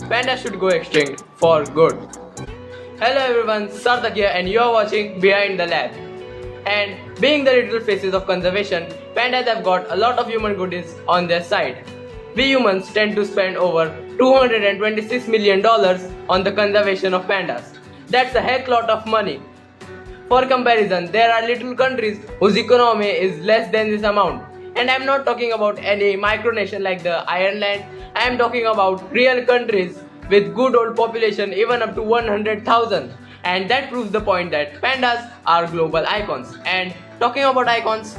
Pandas should go extinct for good. Hello everyone, Sarthak here and you are watching Behind the Lab. And being the little faces of conservation, pandas have got a lot of human goodies on their side. We humans tend to spend over $226 million on the conservation of pandas. That's a heck lot of money. For comparison, there are little countries whose economy is less than this amount. And I'm not talking about any micronation like the Ireland. I am talking about real countries with good old population even up to 100,000. And that proves the point that pandas are global icons. And talking about icons,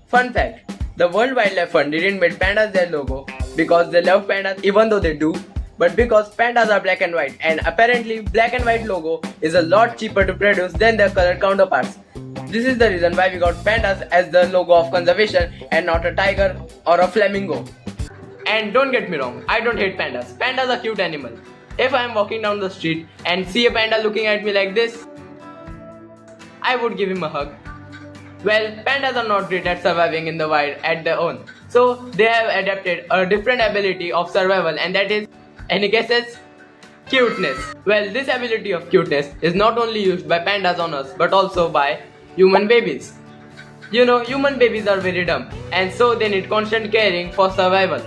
fun fact, the World Wildlife Fund didn't make pandas their logo because they love pandas even though they do, but because pandas are black and white, and apparently black and white logo is a lot cheaper to produce than their colored counterparts. This is the reason why we got pandas as the logo of conservation and not a tiger or a flamingo. And don't get me wrong, I don't hate pandas. Pandas are cute animals. If I am walking down the street and see a panda looking at me like this, I would give him a hug. Well, pandas are not great at surviving in the wild at their own. So they have adapted a different ability of survival, and that is, any guesses? Cuteness. Well, this ability of cuteness is not only used by pandas on us but also by human babies. You know, human babies are very dumb and so they need constant caring for survival.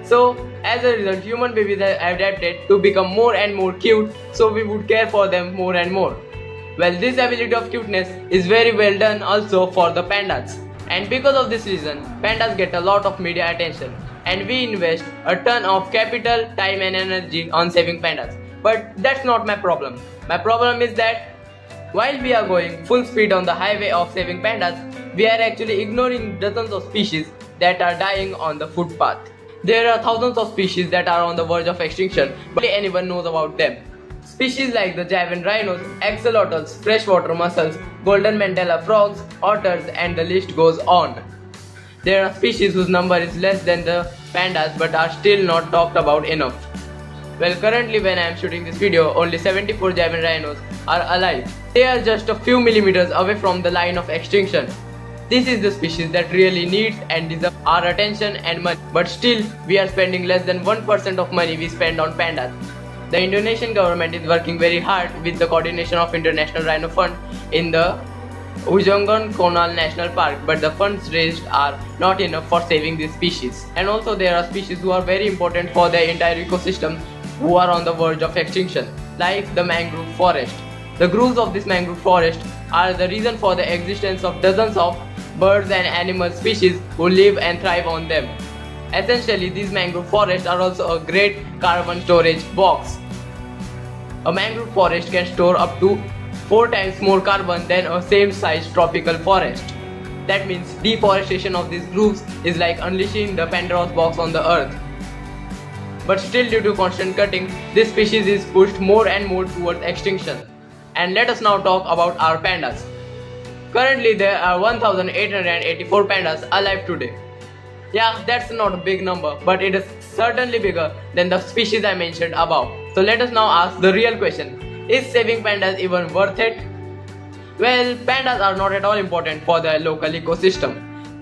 So, as a result, human babies have adapted to become more and more cute, so we would care for them more and more. Well, this ability of cuteness is very well done also for the pandas. And because of this reason, pandas get a lot of media attention. And we invest a ton of capital, time and energy on saving pandas. But that's not my problem. My problem is that while we are going full speed on the highway of saving pandas, we are actually ignoring dozens of species that are dying on the footpath. There are thousands of species that are on the verge of extinction, but barely anyone knows about them. Species like the Javan rhinos, axolotls, freshwater mussels, golden Mandela frogs, otters, and the list goes on. There are species whose number is less than the pandas but are still not talked about enough. Well, currently when I am shooting this video, only 74 Javan rhinos are alive. They are just a few millimeters away from the line of extinction. This is the species that really needs and deserves our attention and money, but still we are spending less than 1% of money we spend on pandas. The Indonesian government is working very hard with the coordination of International Rhino Fund in the Ujunggon Konal National Park, but the funds raised are not enough for saving these species. And also there are species who are very important for their entire ecosystem who are on the verge of extinction, like the mangrove forest. The grooves of this mangrove forest are the reason for the existence of dozens of birds and animal species who live and thrive on them. Essentially, these mangrove forests are also a great carbon storage box. A mangrove forest can store up to 4 times more carbon than a same size tropical forest. That means deforestation of these grooves is like unleashing the Pandora's box on the earth. But still, due to constant cutting, this species is pushed more and more towards extinction. And let us now talk about our pandas. Currently there are 1,884 pandas alive today. Yeah, that's not a big number, but it is certainly bigger than the species I mentioned above. So let us now ask the real question. Is saving pandas even worth it? Well, pandas are not at all important for their local ecosystem.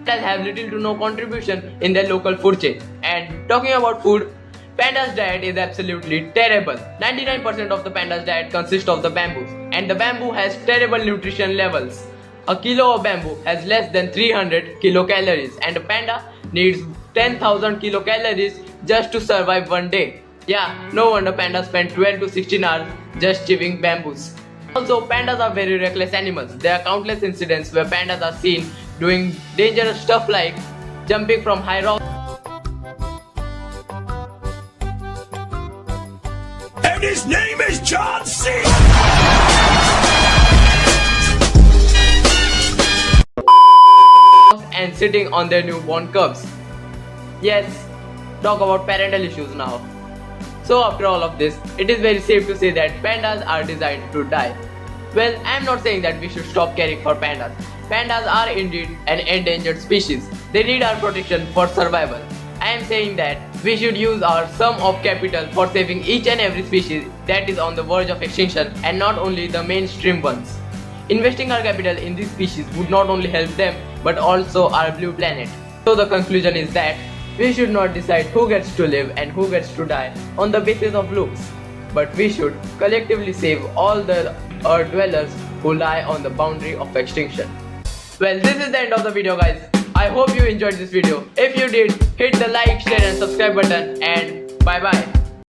Pandas have little to no contribution in their local food chain. And talking about food, pandas' diet is absolutely terrible. 99% of the pandas' diet consists of the bamboo, and the bamboo has terrible nutrition levels. A kilo of bamboo has less than 300 kilocalories, and a panda needs 10,000 kilocalories just to survive one day. Yeah, no wonder pandas spend 12 to 16 hours just chewing bamboos. Also, pandas are very reckless animals. There are countless incidents where pandas are seen doing dangerous stuff like jumping from high rocks. And his name is John C. And sitting on their newborn cubs. Yes, talk about parental issues now. So after all of this, it is very safe to say that pandas are designed to die. Well, I am not saying that we should stop caring for pandas. Pandas are indeed an endangered species. They need our protection for survival. I am saying that we should use our sum of capital for saving each and every species that is on the verge of extinction, and not only the mainstream ones. Investing our capital in these species would not only help them but also our blue planet. So the conclusion is that we should not decide who gets to live and who gets to die on the basis of looks, but we should collectively save all the earth dwellers who lie on the boundary of extinction. Well, this is the end of the video, guys. I hope you enjoyed this video. If you did, hit the like, share and subscribe button, and bye bye.